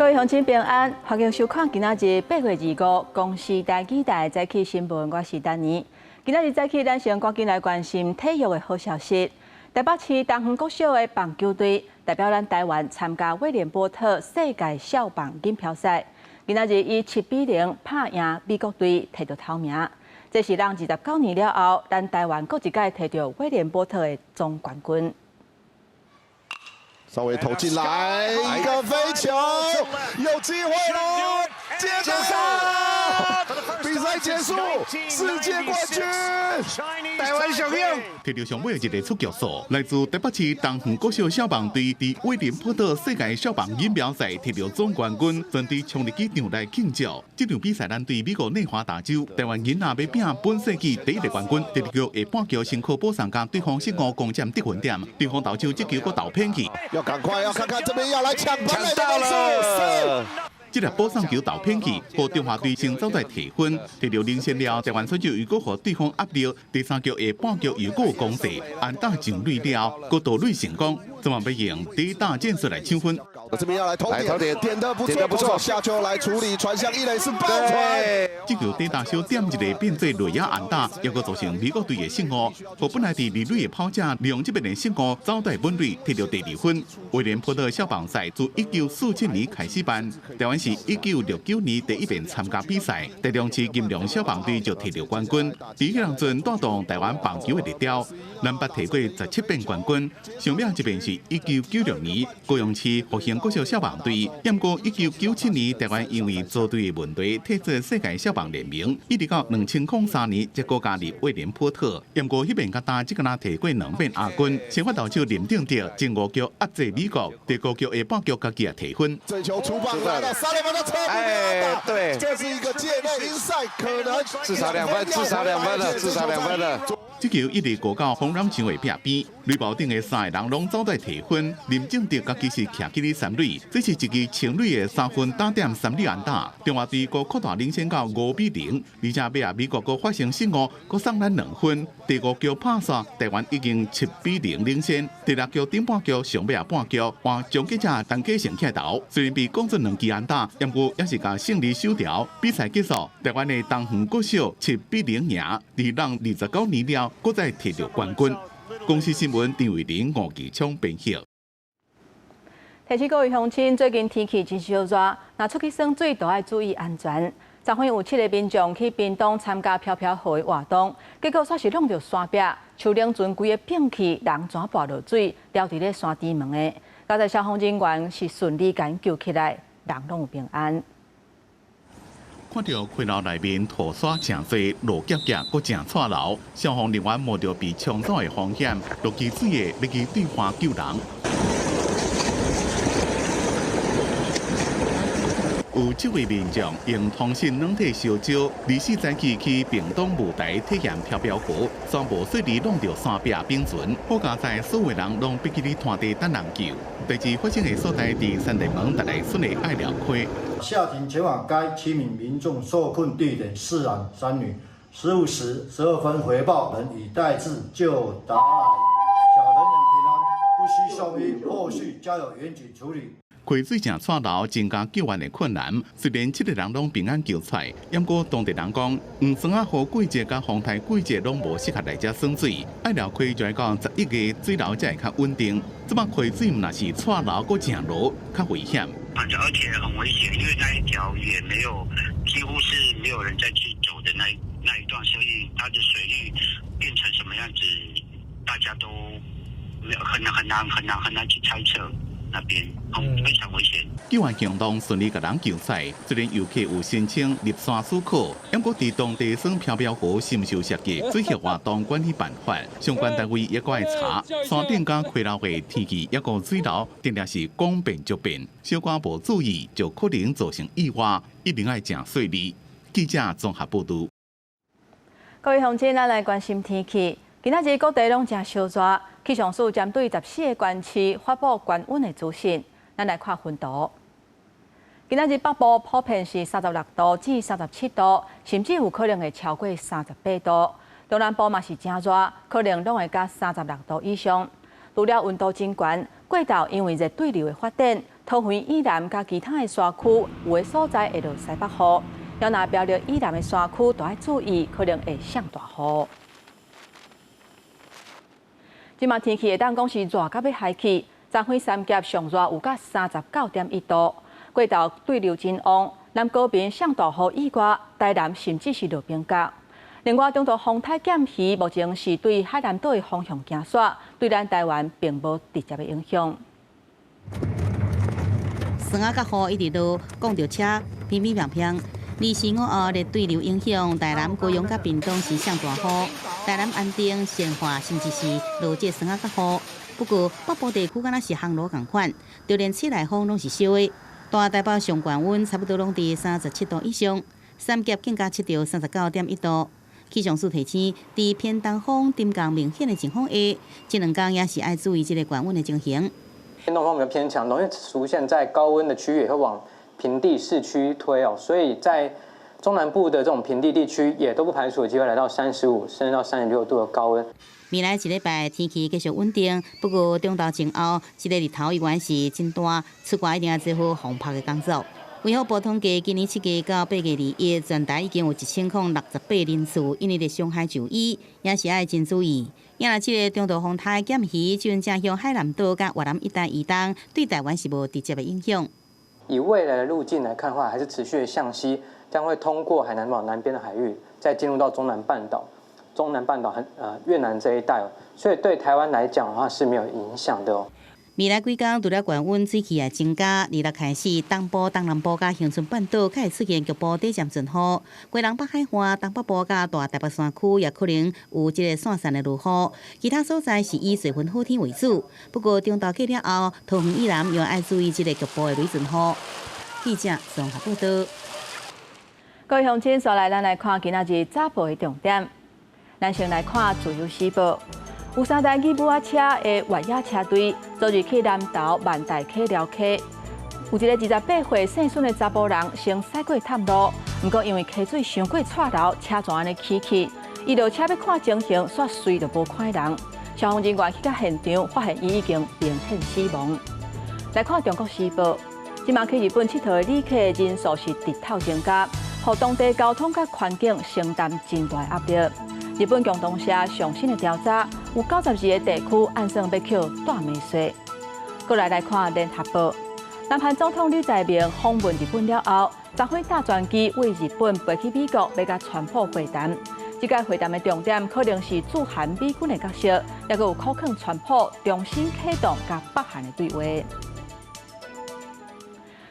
位乡亲平安，欢迎收看今仔日8月25公视台记台早起新闻，我是丹妮。今仔日早起，咱先赶紧来关心体育的好消息。台北市东园国小的棒球队代表咱台湾参加威廉波特世界少棒锦标赛，今仔日以7-0拍赢美国队，摕到头名。这是咱29年了后，咱台湾各一届摕到威廉波特的总冠军。 稍微投进来，一个飞球，有机会喽！接着比赛结束，世界冠军，台湾小勇摕到上尾一个出局数，来自台北市东园国小少棒队伫威廉波特世界少棒锦标赛摕到总冠军，全队冲入机场来庆祝。这场比赛咱对美国内华达州，台湾囡仔要拼本世纪第一个冠军，第二局下半局辛苦补上甲对方失误攻占得分点，对方投手这球搁投偏去。 要赶快，要看看这边要来抢盘来到了。这粒补上球投偏去，和中华队先走在提分，摕到领先了。台湾选手又搁和对方压力，第三局下半局又搁有攻势，安打上垒了，搁盗垒成功，怎么要用第一大建设来抢分？这边要来投点，点得不错，下球来处理，传向一垒是爆传。这球第大小点一个变做内野安打，也搁造成美国队的失误。和本来伫二垒的跑者利用这边的失误，走在本垒摕到第2分。威廉波特少棒赛自1947年开始办，台湾是1969年第一遍参加比赛，第2次金龙少棒队就摕到冠军。伫迄当阵带动台湾棒球的热潮，南北摕过17遍冠军。上面一遍是1996年高雄市复兴国小少棒队，不过1997年台湾因为组队的问题退出世界少棒联盟，一直到2003年才搁加入威廉波特。不过迄边甲打只敢若摕过2遍亚军，先发投手林定德前5局压制美国，第5局下半局家己也提分。这球出棒来到3垒分的侧哎，对，这是一个界内因赛，可能至少2分，至少2分了，至少2分了。 这球一直过到红ram墙的壁边，垒包顶的3个人拢走在提分。林正德家己是徛起哩3垒，这是一支清垒的3分打点3垒安打。中华队搁扩大领先到5-0，而且尾美国搁发生失误，搁送咱2分。第5局拍煞，台湾已经7-0领先。第6局顶半局上尾半局，换终结者单家成起头，虽然被攻出2支安打，不过也是甲胜利收条。比赛结束，台湾的东园国小7-0赢，而让29年了。 搁再摕到冠军。公司新闻张伟玲、吴其昌编辑。提醒各位乡亲，最近天气真烧热，若出去耍水都要注意安全。昨昏有7个民众去屏东参加飘飘河的活动，结果却是弄到山壁，树林船规个摒弃，人全跋落水，掉伫咧山底门的。刚才消防人员是顺利将救起来，人拢有平安。 看到溪流内面土沙正多，路夹夹，搁正错流，消防人员冒着被冲走的风险，落去水的要去对岸救人。有7位民众用通讯软体烧焦，24早起去屏东舞台体验飘飘河，全部水里弄到山壁冰船。好佳在所有人拢必须伫滩地等人救。代志发生的所在伫三地门达来顺的爱寮区。 下庭前往该7名民众受困地点4男3女，15时12分回报人已带至就达来，小人员平安，不需送医，后续交由远警处理。 溪水正错流，增加救援的困难。虽然7个人拢平安救出来，不过当地人讲，黄山啊河季节甲风台季节拢无适合来遮耍水。爱寮区就要到11月水流才会较稳定。这摆溪水若是错流，搁正落，较危险。而且很危险，因为那一条也没有，几乎是没有人再去走的那一段，所以它的水域变成什么样子，大家都没有很难去猜测。 那边非常危险。救援行动顺利，甲人救出。虽然游客有申请入山思考，不过伫当地耍飘飘河是毋受涉及水域活动管理办法，相关单位也搁爱查。山顶甲溪流的天气也个水流，定定是讲变就变，小可无注意就可能造成意外，一定爱正细腻。记者综合报道。各位乡亲，咱来关心天气。今仔日各地拢正烧热。 气象署针对14个县市发布高温的资讯，咱来看温度。今仔日北部普遍是36度至37度，甚至有可能会超过38度。中南部嘛是真热，可能拢会到36度以上。除了温度真悬，过道因为热对流的发展，桃园以南甲其他的山区有的所在会落西北雨，要若标着以南的山区，都要注意可能会上大雨。今麦天气会当讲是热到要海气，彰化三峡上热有到39.1度，过道对流真旺，南高边上大雨以外，台南甚至是落冰角。另外，中度风台减鱼目前是对海南岛的方向行驶，对咱台湾并无直接的影响。霜啊，甲雨一直都讲着车偏偏平平。2、4、5号热对流影响，台南、高雄甲屏东是上大雨，台南安定、善化甚至是落这霜啊甲雨。不过北部地区敢若是烘炉共款，就连室内风拢是烧的。大台北上悬温差不多拢伫37度以上，三峡更加测到39.1度。气象署提醒，伫偏东风、沉降明显的情况下，这2天也是爱注意这个降温的情形。偏东风比较偏强，容易出现在高温的区域，也会往平地市区推哦，所以在中南部的这种平地地区，也都不排除有机会来到35甚至到36度的高温。未来1礼拜天气继续稳定，不过中昼前后，这个日头依然是真大，出外一定要做好防晒的工作。为好报统计，今年7月到8月2日，全台已经有1068人次因为的伤害就医，也是要真注意。因为这个中度风台减鱼，就正向海南岛甲越南一带移动，对台湾是无直接的影响。以未来的路径来看的话，还是持续的向西，将会通过海南岛南边的海域，再进入到中南半岛越南这一带哦，所以对台湾来讲的话是没有影响的哦。未来几天除了降温，水汽也增加。2日开始，东部、东南部甲恒春半岛开始出现局部短暂阵雨，归南北海岸、东北部甲大台北山区也可能有这个散散的落雨。其他所在是以水分好天为主。不过中昼过了后，桃园以南又要注意这个局部的雷阵雨。记者综合报道。各位乡亲，所来咱来看今仔日早报的重点。咱先来看自由时报。有3台吉普车的越野车队，昨日去南投万代溪撩溪，有一个28岁姓孙的查甫人先驶过探路，不过因为溪水伤过错流，车全安尼起去，伊落车要看情形，煞随就无看人。消防人员去到现场，发现伊已经明显死亡。来看中国时报，今晚去日本佚佗的旅客人数是直透增加，互当地交通甲环境承担真大压力。日本共同社上新的调查，有92个地区按算要扣大美税。过来看联合报，南韩总统李在明访问日本了后，召回大专机为日本飞去美国，要甲川普会谈。这届会谈的重点可能是驻韩美军的角色，也有考验川普重新启动甲北韩的对话。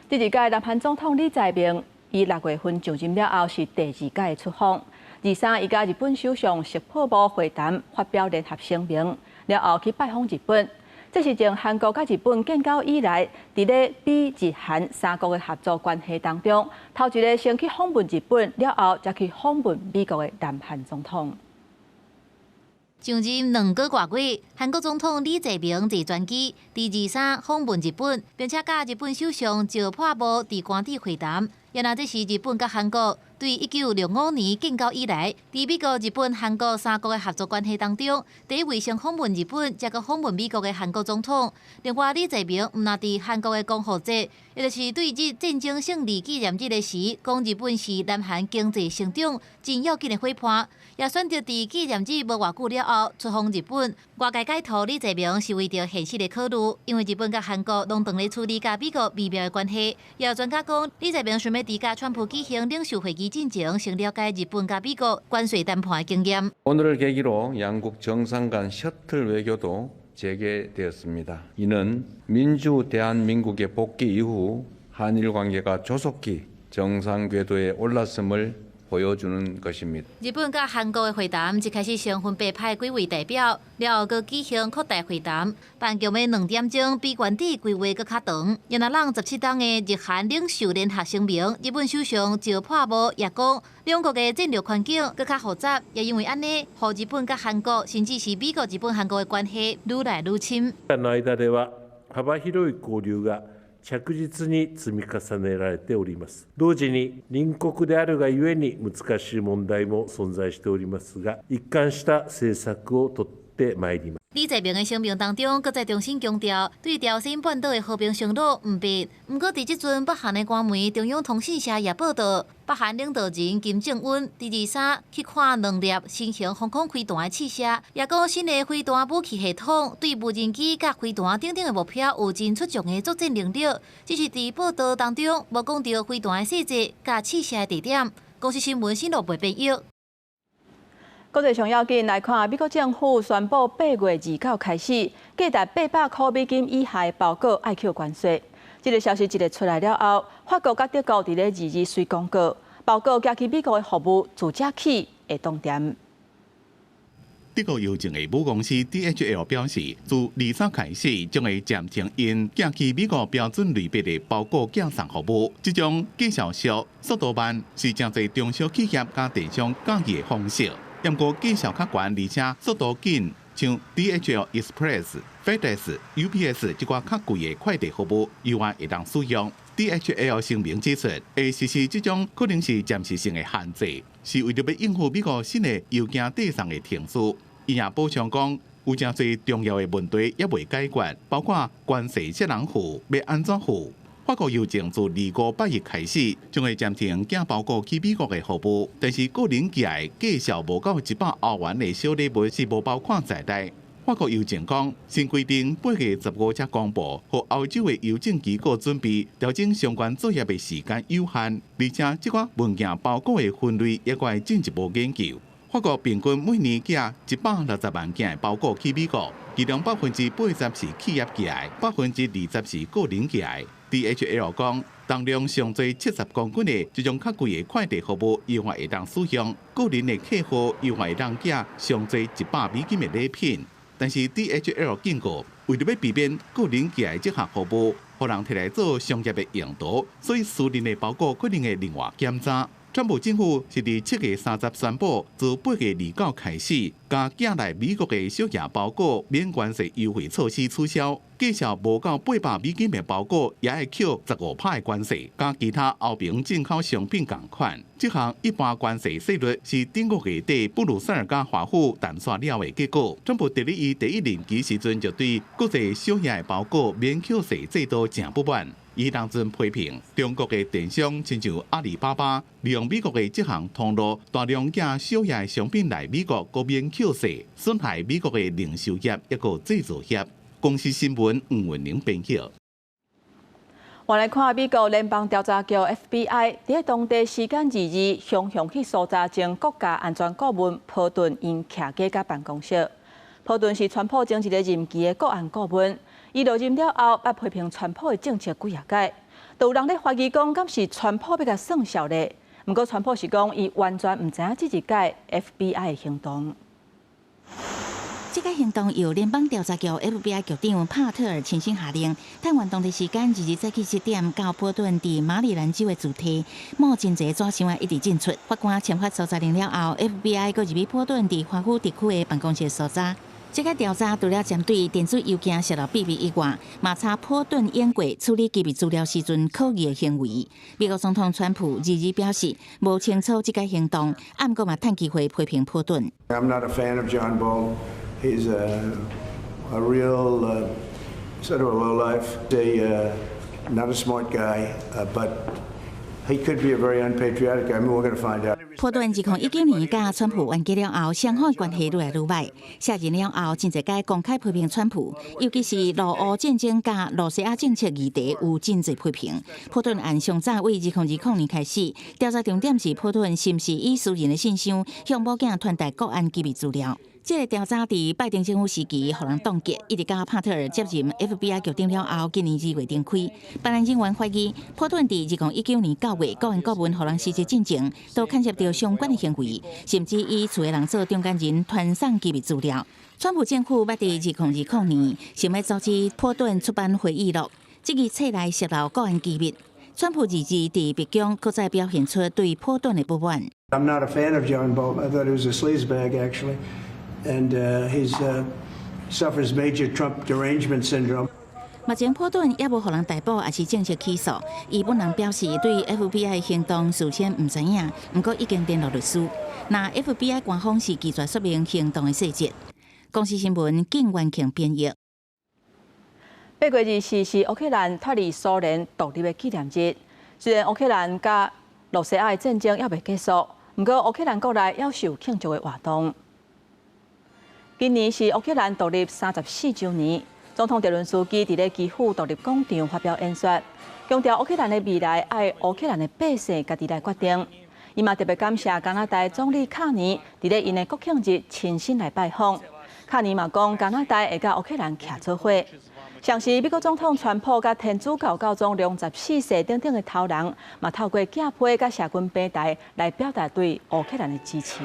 第2届南韩总统李在明，伊6月份就任了后是第2届的出访。23，伊甲日本首相石破茂会谈，发表联合声明，了后去拜访日本。这是从韩国甲日本建交以来，伫咧美日韩3国的合作关系当中，头一个先去访问日本，了后才去访问美国的南韩总统。上任2个多月，韩国总统李在明坐专机第23访问日本，并且甲日本首相石破茂伫官邸会谈。原来这是日本甲韩国对1965年建交以来，伫美国、日本、韩国3国的合作关系当中，第一位先访问日本，再个访问美国的韩国总统。另外，李在明毋但伫韩国的光复节，也就是对日战争胜利纪念日的时，讲日本是南韩经济成长真要紧的伙伴，也选择伫纪念日无偌久了后出访日本。外界解读李在明是为着现实的考虑，因为日本甲韩国拢当咧处理甲美国微妙的关系。也有专家讲，李在明想要伫甲川普举行领袖会议进前，先了解日本甲美国关税谈判的经验。 오늘을 계기로 양국 정상 간 셔틀 외교도 재개되었습니다. 이는 민주 대한민국의 복귀 이후 한일 관계가 조속히 정상 궤도에 올랐음을 보여주는 것입니다. 日本甲韩国的会谈一开始先分别派几位代表，了后佮举行扩大会谈，办局要2点钟，比原底规划佮较长。原来让17党的日韩领袖联合声明，日本首相石破茂也讲，两国的战略环境佮较复杂，也因为安尼，互日本甲韓國甚至是美國、日本、韓國的関係愈來愈親。の間では幅広い交流が着実に積み重ねられております。同時に隣国であるがゆえに難しい問題も存在しておりますが、一貫した政策をとってまいります。李在明的声明当中，搁再重新强调对朝鲜半岛的和平承诺唔变。不过，伫即阵北韩的官媒中央通讯社也报道，北韩领导人金正恩第23去看2粒新型防空飞弹的试射，也讲新的飞弹武器系统对无人机甲飞弹等等的目标有真出众的作战能力。只是伫报道当中无讲到飞弹的细节甲试射的地点。公司新闻新闻袂变约。国际上要紧来看，美国政府宣布8月29开始，价值800块美金以下的包裹爱扣关税。这个消息一日出来了后，法国甲德国伫咧日宣公告，包裹寄去美国的服务自这起会冻点。德国邮政的母公司 DHL 表示，自23开始，将会暂停因寄去美国标准类别的包裹寄送服务。这种见效速、速度慢，是真侪中小企业甲电商介意的方式。不过见效较悬，而且速度紧，像 DHL Express、FedEx、UPS 这寡较贵的快递服务，以外会当使用。DHL 声明指出，会实施这种可能是暂时性的限制，是为了要应付美国新的邮件递送的停止。伊也补充讲，有真侪重要的问题也未解决，包括关税接人付要安怎付。法国邮政自25日开始，将会暂停寄包裹去美国的服务，但是个人寄的价小无到100欧元的小礼物是无包括在内。法国邮政讲，新规定8月15日才公布，和欧洲的邮政机构准备调整相关作业的时间有限，而且这款文件包裹的分类也该进一步研究。法国平均每年寄160万件的包裹去美国，其中80%是企业寄来，20%是个人寄来。DHL 讲，重量上最70公斤的这种较贵的快递服务，以外会当使用；个人的客户以外会当寄上最100美金的礼品。但是 DHL 警告，为了要避免个人寄来这项服务，互人摕来做商业的用途，所以私人的包裹可能会另外检查。川普政府是伫7月30宣布，自8月29开始，将寄来美国的小件包裹免关税优惠措施取消，介绍无到800美金的包裹也会扣15%的关税，甲其他欧盟进口商品同款。这项一般关税税率是顶个月底布鲁塞尔甲华府谈算了的结果。川普伫咧伊第一任期时阵就对国际小件的包裹免扣税制度真不满。伊当阵批评中国的电商，亲像阿里巴巴，利用美国的这项通路，大量寄小业的商品来美国，国免扣税，损害美国的零售业一个制造业。公司新闻黄文玲编辑。我来看美国联邦调查局 FBI 在当地时间2日，雄去搜查前国家安全顾问波顿因徛家甲办公室。波顿是川普前一个任期的国安顾问。伊落任了后，捌批评川普的政策几届，就有人咧怀疑讲，敢是川普要甲算效咧？不过川普是讲，伊完全唔知影这一届 FBI 的行动。这个行动由联邦调查局 FBI 局长帕特尔亲身下令，探完当地时间2日早起7点，到波顿伫马里兰州的主题，冒真济纸箱一直进出。法官签发搜查令了后 ，FBI 搁入去波顿伫华府地区的办公室搜查。这个调查除了针对电子邮件泄露秘密以外，嘛查波顿演过处理机密资料时阵可疑的行为。美国总统川普2日表示，无清楚这个行动，暗过嘛趁机会批评波顿。I'm not a fan of John Bolton. He's a real sort of a lowlife. Not a smart guy, but he could be a very unpatriotic guy. I mean, we're going to find out. 波顿2019年甲川普完结了后，双方关系愈来愈歹。卸任了后，真侪届公开批评川普，尤其是俄乌战争甲罗西亚政策议题有真侪批评。波顿案上早为2020年开始，调查重点是波顿是毋是以私人的信箱向某囝传达国安机密资料。这个调查伫拜登政府时期，互人冻结，一直到帕特尔接任 FBI 局长了后，今年2月展开。办案人员怀疑，波顿伫2019年9月，国安顾问互人施袭进前，都牵涉到相关的行为，甚至以厝的人做中间人，传送机密资料。川普政府捌伫2020年，想要阻止波顿出版回忆录，这个册内泄露国安机密。川普2日伫白宫搁再表现出对波顿的不满。I'm not a fan of John Bolton. I thought he was a sleazebag actually. And he suffers major Trump derangement syndrome. 目前波顿也无互人逮捕，也是正式起诉。伊本人表示，对 FBI 行动事先唔知影，不过已经联络律师。那 FBI 官方是拒绝说明行动的细节。公司新闻景元庆编译。8月24是乌克兰脱离苏联独立的纪念日。虽然乌克兰甲罗西亚的战争还未结束，不过乌克兰国内要受庆祝的活动。今年是乌克兰独立34周年，总统泽伦斯基伫咧基辅独立广场发表演说，强调乌克兰的未来爱乌克兰的百姓家己来决定。伊嘛特别感谢加拿大总理卡尼伫咧因的国庆日亲身来拜访。卡尼嘛讲加拿大会甲乌克兰徛做伙。像是美国总统川普甲天主教教宗良14世等等的头人，嘛透过寄批甲社群平台来表达对乌克兰的支持。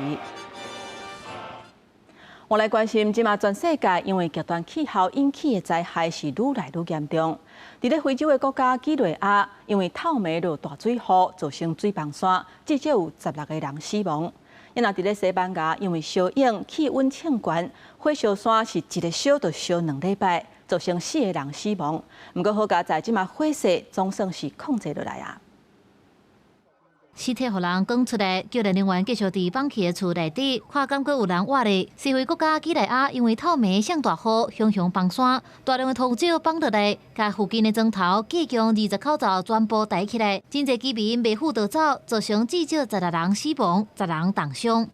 我来关心，即马全世界因为极端气候引起的灾害是愈来愈严重。伫咧非洲的国家几内亚，因为透梅落大水雨，造成水崩山，至少有16个人死亡。也若伫咧西班牙，因为烧影气温升悬，火烧山是一个烧就烧2礼拜，造成4个人死亡。不过好佳在即马火势总算是控制落来啊。尸体互人讲出来，救援人员继续伫放弃的厝内底，看敢阁有人活咧。西非国家几内亚因为透暝上大雨，熊熊崩山，大量的土石放落来，甲附近的砖头、计强20口罩全部抬起来，真侪居民袂赴逃走，造成至少16人死亡，10人重伤。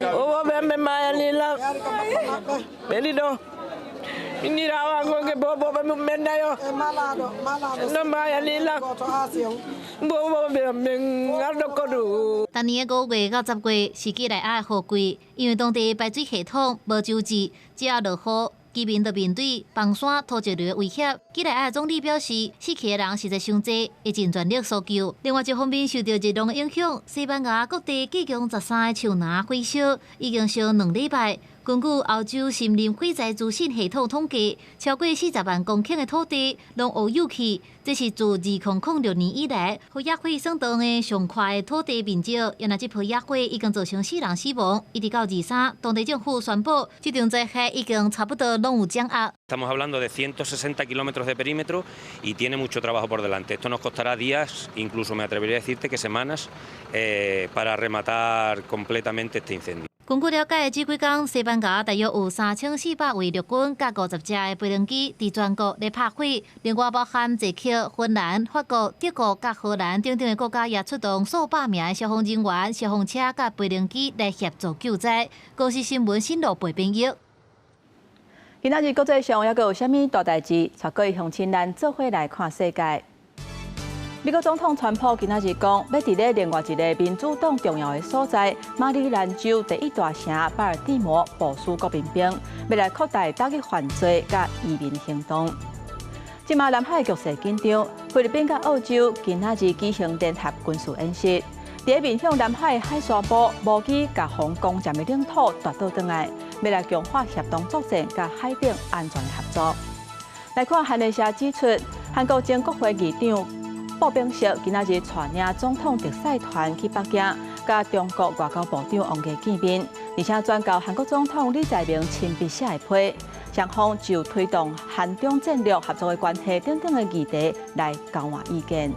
当年的5月到10月是几内亚的雨季，因为当地排水系统无周至，只要落雨，居民就面对崩山、土石流的威胁。几内亚总理表示，死去的人实在伤济，会尽全力搜救。另外一方面，受到热浪的影响，西班牙各地计共13个树林火烧，已经烧2礼拜。根据欧洲森林火灾资讯系统统计，超过40万公顷的土地拢乌有去，这是自2006年以来，火野火算当的上快的土地面积。原来这波野火已经造成4人死亡，一直到23，当地政府宣布，这场灾害已经差不多拢有掌握。Estamos hablando de 160 kilómetros de perímetro y tiene mucho trabajo por delante. Esto nos costará días, incluso me atrevería a decirte que semanas, para rematar completamente este incendio. 根据了解，这几天西班牙大约有3400位陆军甲50只的飞行机伫全国咧拍火，另外包含捷克、芬兰、法国、德国甲荷兰等等的国家，也出动数百名的消防人员、消防车甲飞行机来协助救灾。公司新闻新路陪朋友。今仔日国际上还阁有啥物大代志？带各位乡亲咱做伙来看世界。美国总统川普今仔日讲，要伫咧另外一个民主党重要的所在——马里兰州第一大城巴尔的摩部署国民兵，要来扩大打击犯罪甲移民行动。即马南海局势紧张，菲律宾甲澳洲今仔日举行联合军事演习，伫面向南海海沙堡无机甲防攻占的领土夺倒转来，要来强化协同作战甲海顶安全的合作。来看韩联社指出，韩国前国会议长鲍炳硕今仔日带领总统特使团去北京，甲中国外交部长王毅见面，而且转交韩国总统李在明亲笔写的批，双方就推动韩中战略合作的关系等等的议题来交换意见。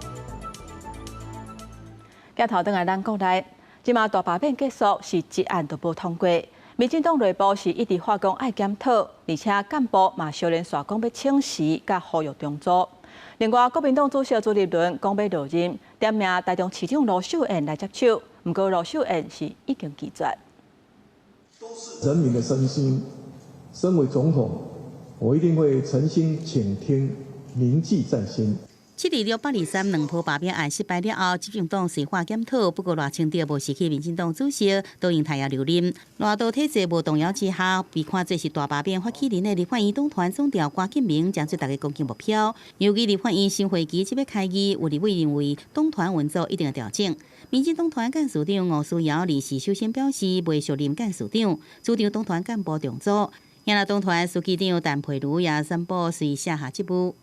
镜头转来咱国内，即马大罢免结束是一案都无通过，民进党内部是一直发讲爱检讨，而且干部嘛小连续讲要请辞，甲呼吁重组。另外，国民党主席朱立伦讲要留任，点名台中市长罗秀燕来接手，不过罗秀燕是已经拒绝。人民的声音，身为总统，我一定会诚心倾听，铭记在心。7日623两波罢免案失败了后，执政党细化检讨，不过赖清德无失去民进党主席，都用台下留任。赖道体制无动摇之下，被看作是大罢免发起人的立法院党团总调关敬明将做大家公共目标。尤其立法院新会期即要开议，有立委认为党团运作一定要调整。民进党团干事长吴思瑶临时首先表示，未续任干事长，主张党团干部重组。也那党团书记长陈佩如也宣布随下下职务。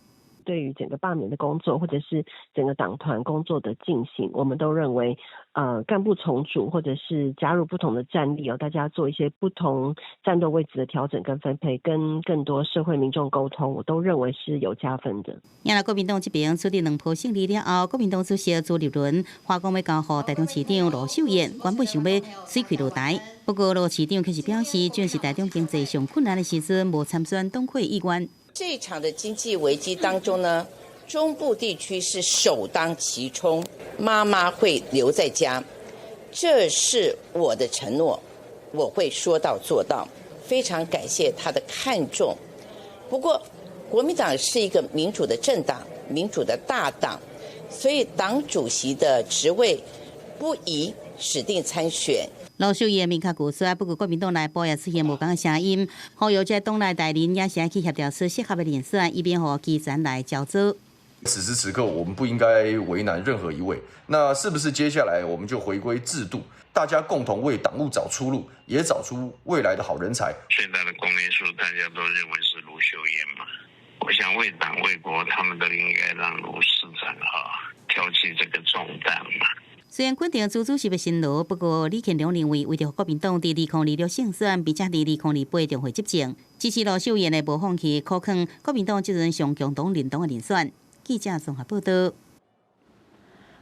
对于整个罢免的工作，或者是整个党团工作的进行，我们都认为，干部重组或者是加入不同的战力大家做一些不同战斗位置的调整跟分配，跟更多社会民众沟通，我都认为是有加分的。原来国民党这边处理2波胜利了后，国民党主席朱立伦话讲要交予台中市长罗秀燕，原本想要水开落台。不过罗市长却是表示，正是台中经济上困难的时阵，无参选党魁议员。这一场的经济危机当中呢，中部地区是首当其冲，妈妈会留在家，这是我的承诺，我会说到做到。非常感谢他的看重。不过，国民党是一个民主的政党，民主的大党，所以党主席的职位不宜指定参选。罗秀燕明确指出，不过国民党内部也出现无同的声音，呼吁在党内代理也是去协调出适合的人选，以便予基层来交织。此时此刻，我们不应该为难任何一位。那是不是接下来我们就回归制度，大家共同为党务找出路，也找出未来的好人才？现在的公民数大家都认为是卢秀燕嘛，我想为党为国，他们都应该让卢市长挑起这个重担嘛。虽然肯定朱主席的辛劳，不过李乾龙认为，为着国民党在2026胜选，并且在2028中会执政，支持罗秀燕的无放弃，可肯国民党这阵上共同联党的人选。记者综合报道。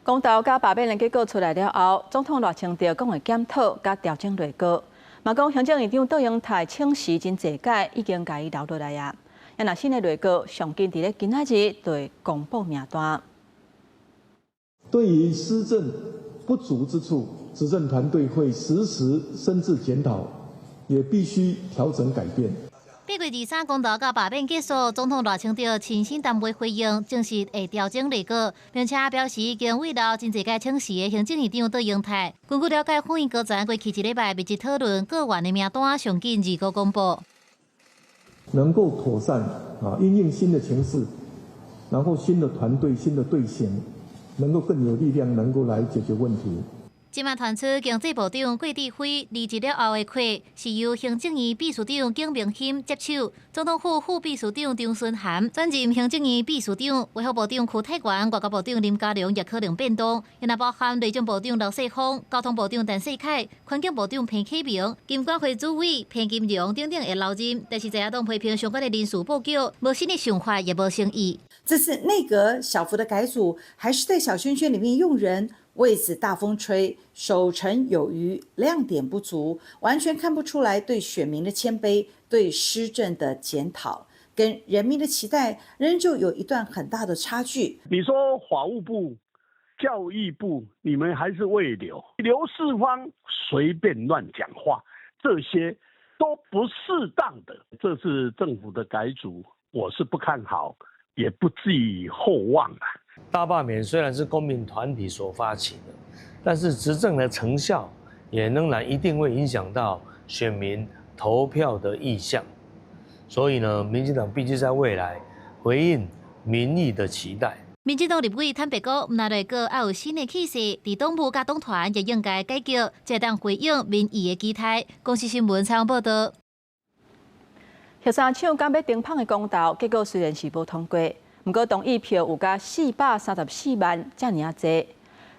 公投甲罢免的结果出来了后，总统赖清德讲会检讨甲调整内阁，嘛讲行政院长杜永泰请示真侪届，已经甲伊留落来啊。也若新的内阁上紧伫咧今仔日就会公布名单。对于施政不足之处，执政团队会时时深自检讨，也必须调整改变。8月23公投甲罢免结束，总统赖清德亲身担回回应，证实会调整内阁，并且表示已经慰劳真侪届请示的行政院长杜永泰。根据了解，反映高层过去1礼拜密集讨论各院的名单，上紧2公布。能够妥善因应新的情势，然后新的团队、新的队形，能够更有力量，能够来解决问题。即马传出经济部长郭志辉离职了后的课，是由行政院秘书长景明欣接手，总统府副秘书长张순涵转任行政院秘书长，卫福部长邱泰源、外交部长林佳龙也可能变动，也包含内政部长刘世芳、交通部长陈世凯、环境部长彭启明、金管会主委彭金荣等等会留任，但是在野党批评相关的人事布局无新的想法，也无诚意。这次内阁小幅的改组，还是在小圈圈里面用人？为此大风吹，守成有余，亮点不足，完全看不出来对选民的谦卑，对施政的检讨，跟人民的期待仍旧有一段很大的差距。你说法务部、教育部，你们还是未留，刘世芳随便乱讲话，这些都不适当的。这次政府的改组，我是不看好，也不寄厚望啊。大罢免虽然是公民团体所发起的，但是执政的成效也仍然一定会影响到选民投票的意向。所以呢，民进党必须在未来回应民意的期待。民进党立委坦白讲，那内阁要有新的气势，伫党部甲党团也应该改革，才当回应民意的期待。公视新闻采访报道。协商厂敢要停放的公投，结果虽然是无通过。不过同意票有甲434万，遮尔啊侪。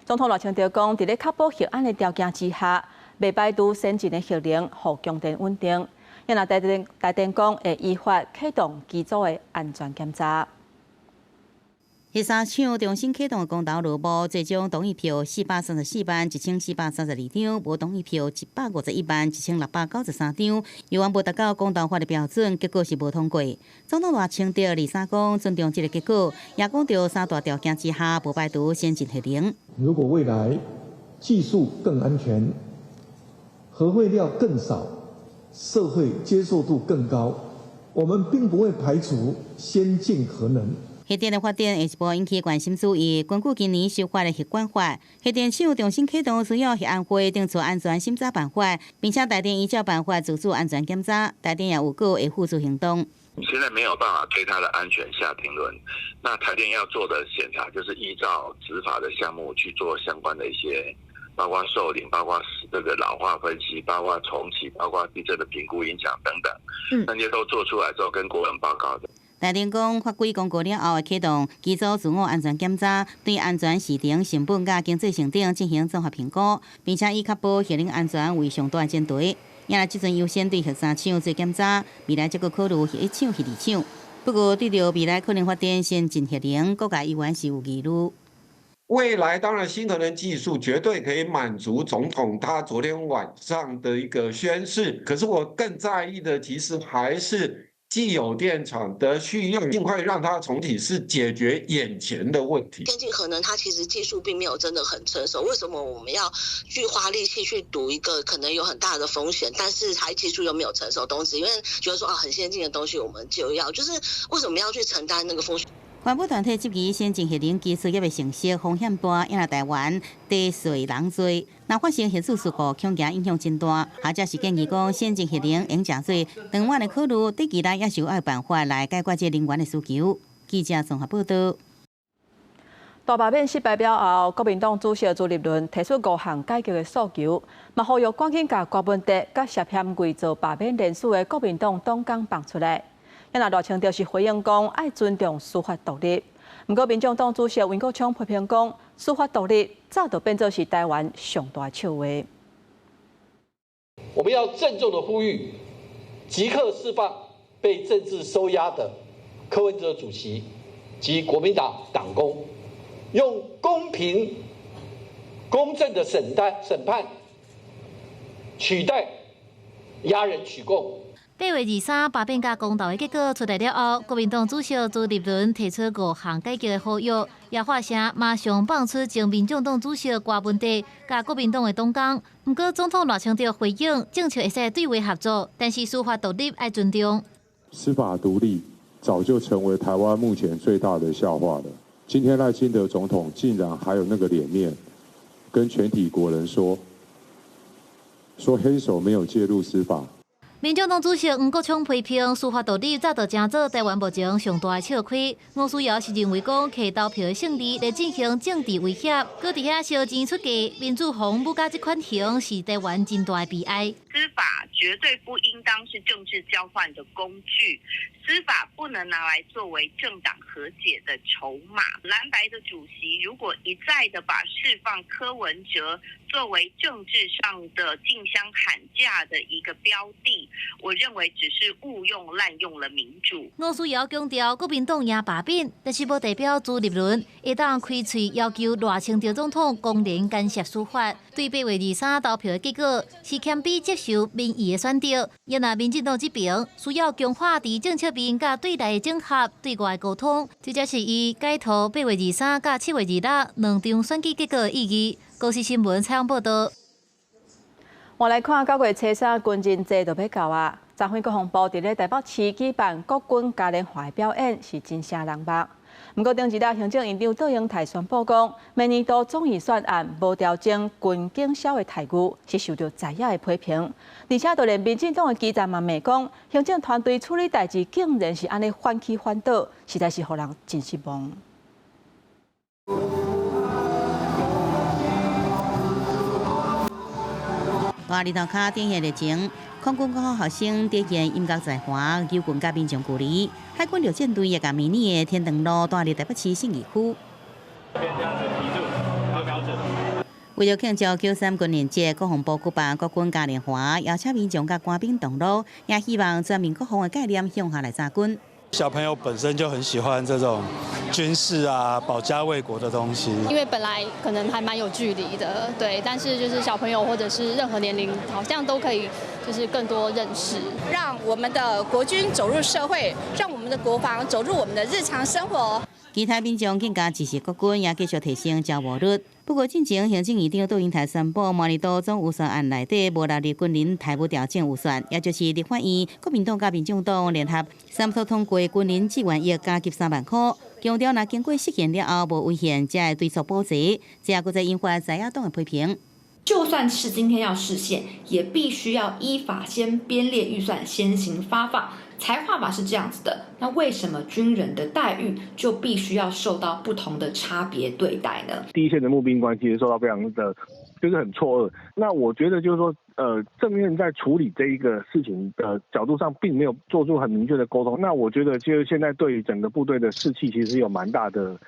总统赖清德讲，伫咧确保核安的条件之下，未排除先进的核能，互供电稳定。也若台电讲会依法启动机组的安全检查。协商厂重新启动的公投落幕，最终同意票434万1432张，无同意票151万1693张。由于无达到公投法的标准，结果是无通过。总统赖清德23讲，尊重这个结果，也讲到3大条件之下，无排除先进核能。如果未来技术更安全，核废料更少，社会接受度更高，我们并不会排除先进核能。核电的发展下一步引起关心注意。根据今年修法的核管法，核电厂重新启动需要核安会定出安全审查办法，并且台电依照办法自主安全检查，台电也有个会付诸行动。现在没有办法对它的安全下定论，那台电要做的检查就是依照执法的项目去做相关的一些，包括受理、包括这个老化分析、包括重启、包括地震的评估影响等等，那些都做出来之后跟国人报告的。台电讲，法规公告了后会启动基础自我安全检查，对安全市场、成本甲经济性等进行综合评估，并且以确保核能安全为上大前提。也即阵优先对核三厂做检查，未来则搁考虑核一厂、核二厂。不过，对着未来可能发展先进核能，各界议员是有疑虑。未来当然新核能技术绝对可以满足总统他昨天晚上的一个宣示，可是我更在意的其实还是既有电厂的需要，尽快让它重启，是解决眼前的问题。先进核能它其实技术并没有真的很成熟，为什么我们要去花力气去赌一个可能有很大的风险，但是它技术又没有成熟的东西？因为觉得说很先进的东西我们就要，就是为什么要去承担那个风险？环保团体质疑先进核能技术也未成熟，风险大，因为台湾地税人多，若发生核事事故，恐惊影响真大。或者是建议讲，先进核能用正多，长远的考虑，对未来也是有办法来解决这能源的需求。记者综合报道。大罢免失败了后，国民党主席朱立伦提出5项改革的诉求，嘛呼吁赶紧把郭文哲甲涉嫌伪造罢免人数的国民党党工放出来。也那赖清德是回应讲，爱尊重司法独立。不过，民众党主席温国昌批评讲，司法独立早就变作是台湾上大笑话。我们要郑重的呼吁，即刻释放被政治收押的柯文哲主席及国民党党工，用公平、公正的审判取代押人取供。8月23罢免甲公投的结果出来了后，国民党主席朱立伦提出5项改革的呼吁，也发声马上放出前民众党主席郭文哲甲国民党的党工。不过总统赖清德回应，政策会使对外合作，但是司法独立要尊重。司法独立早就成为台湾目前最大的笑话了。今天赖清德总统竟然还有那个脸面，跟全体国人说黑手没有介入司法。民众党主席黄国昌批评司法独立早就成做台湾目前上大的笑话。吴思瑶是认为讲，摕投票的胜利来进行政治威胁，搁伫遐烧钱出价，民主红不甲这款行是台湾真大的悲哀。司法绝对不应当是政治交换的工具，司法不能拿来作为政党和解的筹码。蓝白的主席如果一再的把释放柯文哲作为政治上的竞相喊价的一个标的，我认为只是误用滥用了民主。吴思瑶强调，国民党赢罢免，但是无代表朱立伦会当开喙要求赖清德总统公然干涉司法。对8月23投票的结果，是谦卑接受民意的选择。也那民进党这边需要强化伫政策面甲对内的整合、对外的沟通，这才是伊改图8月23甲7月26两场选举结果的意义。高市新闻采访报道。我来看9月初3军人节就要到啊！昨昏国防部伫咧台北市举办国军嘉年华表演，是真声人目。不过，顶一日行政院长杜英泰宣布讲，明年度总预算案无调整军警消的待遇，是受到在野的批评。而且，就连民进党的基层嘛骂讲，行政团队处理代志竟然是安尼反起反倒，实在是互人真失望。大日头卡展现热情，空军高校学生展现音乐才华，游军甲民众距离。海军陆战队也甲明年的天长路带入台北市信义区。为了庆祝93军人节，国防部举办国军嘉年华，邀请民众甲官兵同乐，也希望全民国防的概念向下来扎根。小朋友本身就很喜欢这种军事啊、保家卫国的东西，因为本来可能还蛮有距离的，对，但是就是小朋友或者是任何年龄，好像都可以就是更多认识，让我们的国军走入社会，让我们的国防走入我们的日常生活。其他民众更加支持国军，也继续提升招募率。不过，进前行政院长杜英泰宣布，明年度总预算案内底无纳入军人台务调整预算，也就是立法院、国民党甲民众党联合三读通过军人志愿役加给3万块，强调若经过实现了后无违宪，才会对错补齐，这也搁再引发在野党的批评。就算是今天要实现，也必须要依法先编列预算，先行发放。财划法是这样子的，那为什么军人的待遇就必须要受到不同的差别对待呢？第一线的募兵官其实受到非常的，就是很错愕。那我觉得就是说，政院在处理这一个事情的角度上，并没有做出很明确的沟通。那我觉得，就是现在对于整个部队的士气，其实有蛮大的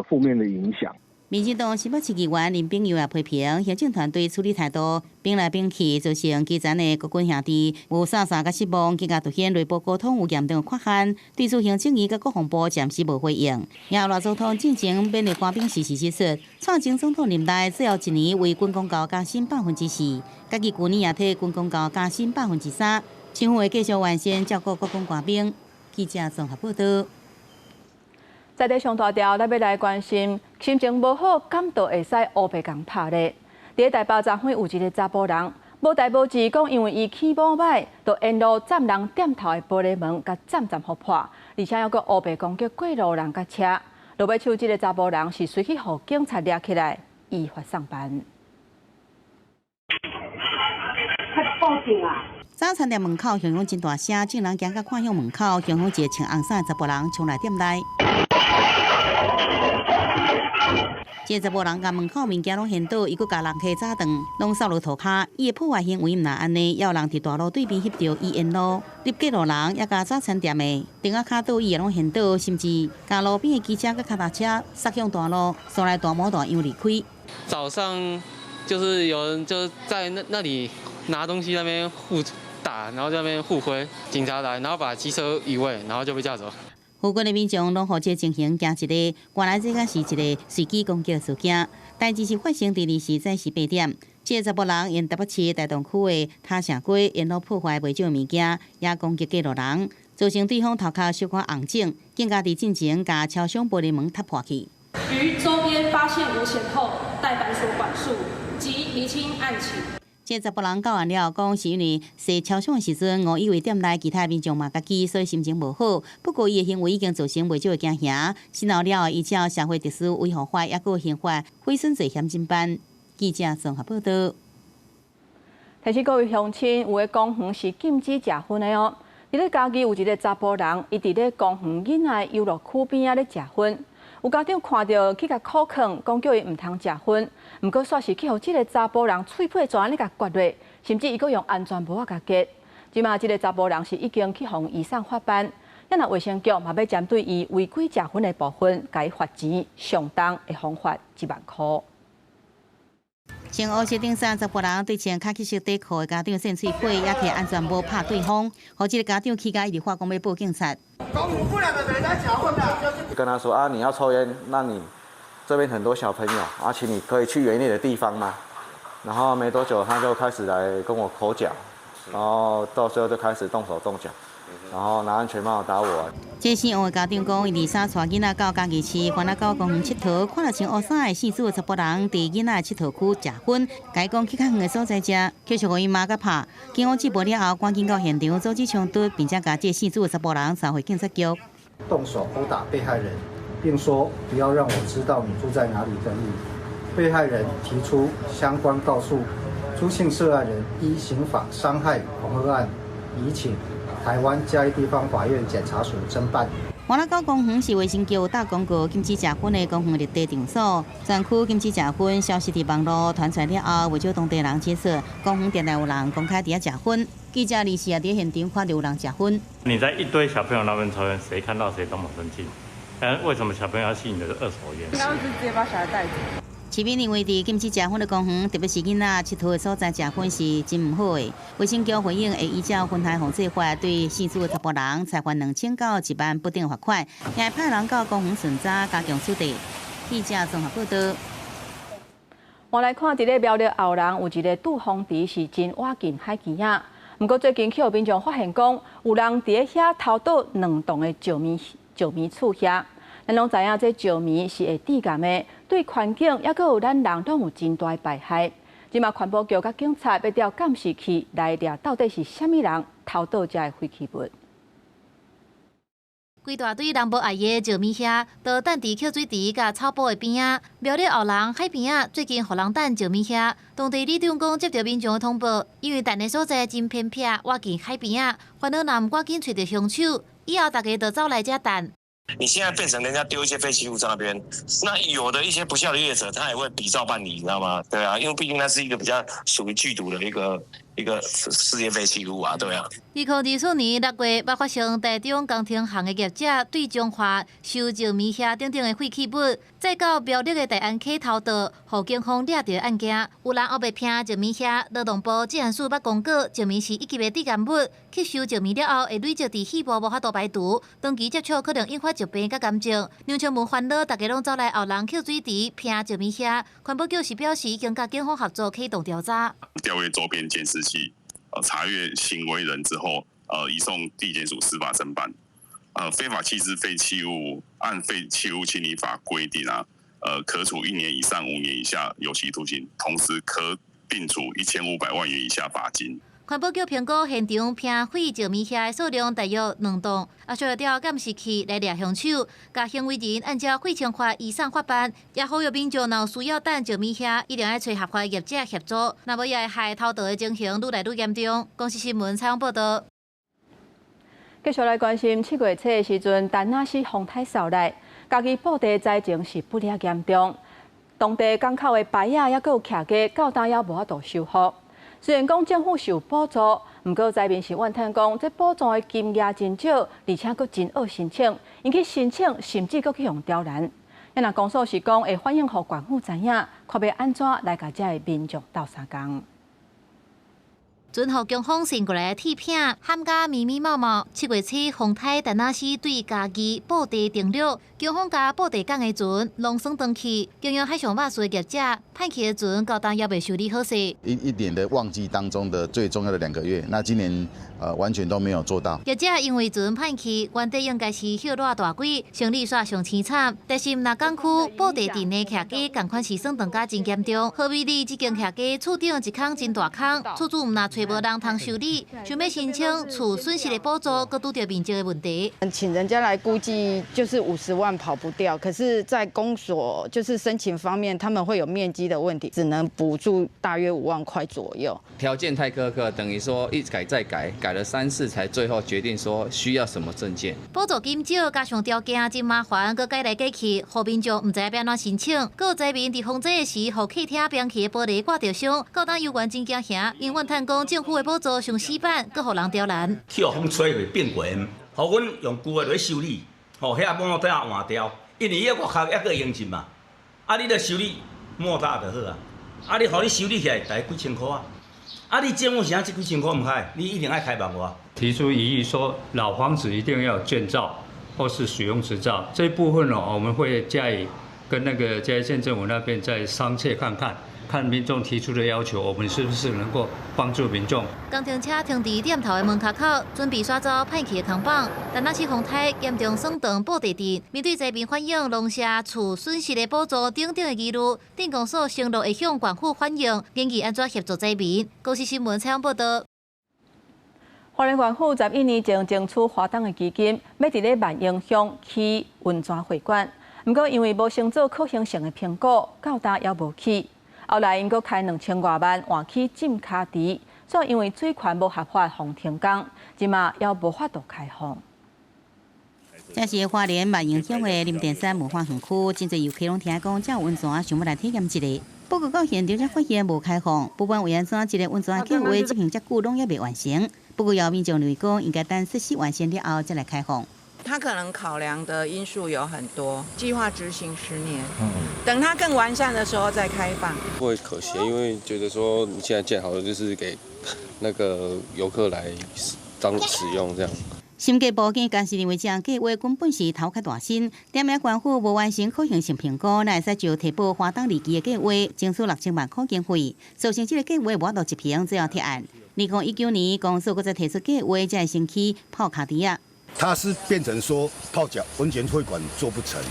负面的影响。民进党新北市议员林炳佑也批评行政团队处理态度变来变去，造成基层的国军兄弟无啥甲失望，更加凸显内部沟通有严重缺陷。对此，行政院甲国防部暂时无回应。也有总统进前勉励官兵时指出，创前总统任内最后一年为军公教加薪4%，家己去年也替军公教加薪3%，政府会继续完善照顾国军官兵。记者综合报道。在地上大条，咱要来关心心情无好，感到会使乌白共拍咧。伫台北站有一个查甫人，无代无志讲，因为伊起步歹，就沿路占人店头的玻璃门，甲占互破，而且还阁乌白攻击过路人甲车。落尾手，这个查甫人是随去互警察抓起来，依法上班。报警啊！早餐店门口响响真大声，众人行到看向门口，响响一个穿红衫的查甫人冲来店内。这查甫人甲门口物件拢掀倒，伊阁甲人客炸断，拢扫落涂骹。伊的破坏行为毋若安尼，要人伫大路对面翕到伊沿路入过路人，也甲早餐店的顶啊骹倒伊也拢掀倒，甚至甲路边的机车甲脚踏车杀向大路，送来大模大样离开。早上就是有人就在那里拿东西那边互打，然后在那边互挥，警察来，然后把机车移位，然后就被架走。附近的民众拢互这情形惊一个，原来这个是一个随机攻击的事件。代志是发生伫24时8点，这个查甫人沿台北市大同区的塔城街沿路破坏袂少物件，也攻击过路人，造成对方头壳小可红肿，更加伫进前甲敲伤玻璃门踢破去。于周边发现无险后，待反所管束及厘清案情。这查甫人到案了，讲是因为受敲伤的时阵，误以为店内其他民众嘛家己，所以心情无好。不过伊的行为已经造成袂少的惊吓。事后了，伊照社会特殊维护法，也有刑法毁损罪嫌侦办。记者综合报道。提醒各位乡亲，有的公园是禁止食薰的哦。伫咧嘉义有一个查甫人，伊伫咧公园囡仔游乐区边仔咧食薰。有家长看到去甲苦劝，讲叫伊唔通食薰，毋过煞是去互即个查甫人喙皮全咧甲割落，甚至伊阁用安全帽甲割。即马即个查甫人是已经去互移送法办，咱若卫生局嘛要针对伊违规食薰的部分，甲伊罚钱，上当会罚款1万块。穿黑色顶衫查甫人对穿卡其色底裤的家长扇喙皮，也摕安全帽拍对方，互即个家长气甲一直发讲要报警察。跟他说啊，你要抽烟，那你这边很多小朋友，而且你可以去远一点的地方吗？然后没多久他就开始来跟我口角，然后到最后就开始动手动脚，然后拿安全帽打我。这姓王的家长讲，伊23带囡仔到嘉义市欢乐到公园佚佗，看到穿黑衫的姓朱的查甫人伫囡仔的佚佗区食薰，甲伊讲去较远的所在食，继续互伊骂甲拍。警方接报了后，赶紧到现场阻止冲突，并且甲这姓朱的查甫人送回警察局。动手殴打被害人，并说不要让我知道你住在哪里等语。被害人提出相关告诉，朱姓涉案人依刑法伤害恐吓案，已请台湾嘉义地方法院检察署侦办。欢乐到公园是卫生局打广告禁止食薰的公园立地场所，全区禁止食薰消息伫网络传出来了后，为少当地人接受，公园店内有人公开伫遐食薰。记者李时也伫现场看到有人食薰。你在一堆小朋友那边抽烟，谁看到谁都冇生气。为什么小朋友要吸你的二手烟？应该是直接把小孩带走。市民认为，伫禁止食薰的公园，特别是囡仔佚佗的所在食薰是真唔好的。卫生局回应会依照薰害防治法，对涉事的查甫人裁罚2000到1万不等罚款，也会派人到公园巡查，加强处理。记者综合报道。我来看，伫咧苗栗后人有一个杜风池是真挖近海墘仔。不过最近，去有民众发现讲，有人伫咧遐偷倒2栋的石棉厝遐。咱拢知影，这石棉是会致癌的，对环境也阁有咱人拢有真大败害。即马环保局甲警察要调监视器来抓，到底是虾米人偷倒这的废弃物？规大堆人无爱的石棉遐，都等伫扣水池甲草埔的边仔。苗栗后人海边仔最近互人等石棉遐，当地里长讲接到民众的通报，因为等的所在真偏僻，挖近海边仔，烦恼若毋赶紧找到凶手，以后大家就走来遮等。你现在变成人家丢一些废弃物在那边，那有的一些不孝的业者，他也会比照办理，你知道吗？对啊，因为毕竟那是一个比较属于剧毒的一一个世界废弃物啊，对啊。2024年6月，爆发上台中工程行的业者对中华收集米遐等等的废弃物，再到苗栗的大安溪头道，互警方抓到案件。有人黑白拼石米遐，劳动部治安署捌公告，石米是一级的致癌物，吸收石米了后会累积伫细胞无法度排除，长期接触可能引发疾病甲癌症。梁昌文烦恼，大家拢走来后人扣水池拼石米遐，环保局是表示已经甲警方合作启动调查。调阅周边监视器。查阅行为人之后，移送地检署司法侦办。非法弃置废弃物，按废弃物清理法规定啊，可处1年以上5年以下有期徒刑，同时可并处1500万元以下罚金。环保局评估现场拼废石米遐的数量大约2吨，需要调监视器来抓凶手，甲行为人按照废清法移送法办，也呼吁民众若需要等石米遐，一定要找合法业者协助，若无也会害偷盗的情形愈来愈严重。公视新闻采访报道。继续来关心7月初的时阵，丹那市风台扫来，家己布地灾情是不了严重，当地港口的牌仔也有徛架，到今也无法度修复。虽然讲政府是有补助，不过灾民是怨叹讲，这补助的金额真少，而且佫真恶申请，因去申请甚至佫去用刁难。也若公诉是讲会反映互县府知影，看要安怎来甲这的民众斗相共。准予警方伸过来的铁片，喊甲密密麻麻。7月初，丰台丹那市对家己布地停录，警方甲布地港的船拢算登去。经营海上巴士的业者，派去的船到当也未修理好势。一年的旺季当中的最重要的2个月，那今年完全都没有做到。业者因为船派去，原地应该是歇热大贵，生理煞上凄惨。但是那港区布地地内徛架，共款是算登甲真严重。何美丽这间徛架厝顶一坑真大坑，厝主毋若找无人通修理，想要申请厝损失的补助，佮拄着面积的问题。请人家来估计就是50万跑不掉，可是，在公所就是申请方面，他们会有面积的问题，只能补助大约5万块左右。条件太苛刻，等于说一改再改，改了3次才最后决定说需要什么证件。补助金少，加上条件真麻烦，佮改来改去，互民众唔知要安怎申请。佮有灾民伫风灾的时，互客厅边起的玻璃挂着伤，到当游园真惊吓，因怨叹讲政府的补助上死板，佮互人刁难。去互风吹去变悬，互阮用旧的来修理，吼遐毛都要换掉，因为迄外壳还佫用进嘛。啊，你来修理莫大就好啊。啊，你互你修理起来，大概几千块啊。啊，你政府是这几千块唔开，你一定爱开办我。提出异议说，老房子一定要有建造或是使用执照，这一部分呢，我们会加以跟嘉义县政府那边再商榷看看。看民众提出的要求，我们是不是能够帮助民众？工程车停伫店头的门口口，准备刷走派去的扛棒。但那是风台严重损断布地电，面对灾民反映农舍厝损失的补助等等的疑虑，电工所承诺会向县府反映，研究安怎协助灾民。公视新闻采访报道。花莲县府11年前争取花东的基金，要伫咧万英乡起温泉会馆，不过因为无先做可行性的评估，到今也无起。后来因阁开2000多万换起浸卡池，所以因为水权无合法互停工，即马也无法度开放。这是花莲万英乡的林田山文化园区，真侪游客拢听讲这温泉想要来体验一下。不过到现场才发现无开放，不管为安怎，这个温泉的计划执行遮久拢也未完成。不过有民众认为讲，应该等实施完成了后再来开放。他可能考量的因素有很多，计划执行10年，等它更完善的时候再开放。不会可行，因为觉得说你现在建好了，就是给那个游客来当使用这样。审计部更监视认为，这样计划根本是头壳大新，点名县府无完成可行性评估，那会使就提报花东利基的计划，争取6000万块经费，造成这个计划无法度执行，最后提案。2019年，公司搁再提出计划，才会先起泡卡池啊。它是变成说泡脚温泉会馆做不成，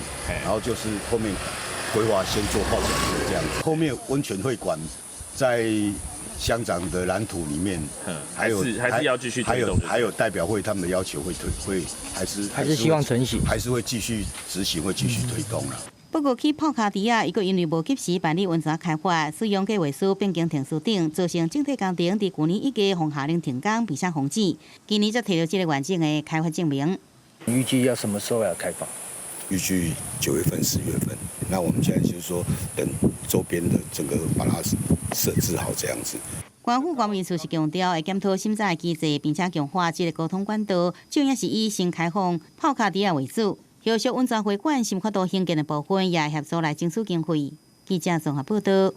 然后就是后面规划先做泡脚池这样子。后面温泉会馆在乡长的蓝图里面，还是要继续推动，还有代表会他们的要求会还是希望成型，还是会继续执行，会继续推动了。不过去泡卡池啊，伊个因为无及时办理温泉开发，使用计划书变更停书顶，造成整体工程伫去年一月奉下令停工，并且封止。今年才提到这个完整的开发证明。预计要什么时候要开放？预计9月份、10月份。那我们现在就是说，等周边的整个把它设置好这样子。官府官员是强调会检讨审查机制，并且强化这个沟通管道，主要是以新开放泡卡底亚为主。后续温泉会馆新跨度兴建的部分，也协助来争取经费。记者综合报道。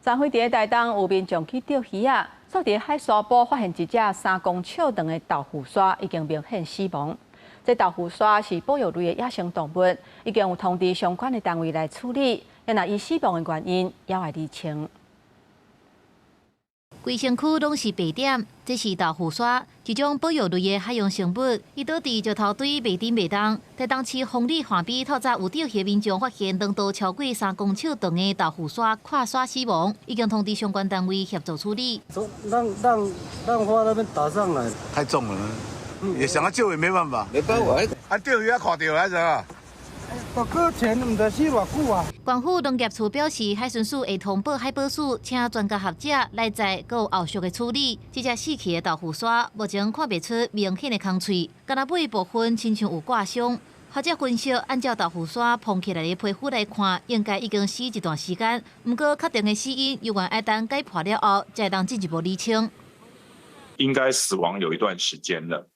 昨暉伫台东有民众去钓鱼啊，所伫海沙埔发现一只3公尺长的豆腐鲨，已经明显死亡。这豆腐鲨是保育类的野生动物，已经有通知相关的单位来处理，也那伊死亡的原因也会厘清。规身躯拢是白点，这是豆腐鲨，一种保育类的海洋生物。伊倒伫石头堆袂沉袂动。台东市丰里岸边透早有钓鱼民众发现长度超过3公尺长的豆腐鲨跨鲨死亡，已经通知相关单位协助处理。让花那边打上来，太重了，也想要救也没办法。没办法，啊，钓鱼也看到还是啊？大哥钱唔知死偌久啊！官府农业处表示，海巡署会通报海保署，请专家学者来在有后续的处理。这只死去的豆腐鲨目前看不出明显的空喙，干那尾部分亲像有挂伤。学者分析，按照豆腐鲨碰起来的皮肤来看，应该已经死一段时间。不过，确定的死因，有关要等解剖了后，才当进一步厘清。应该死亡有一段时间了。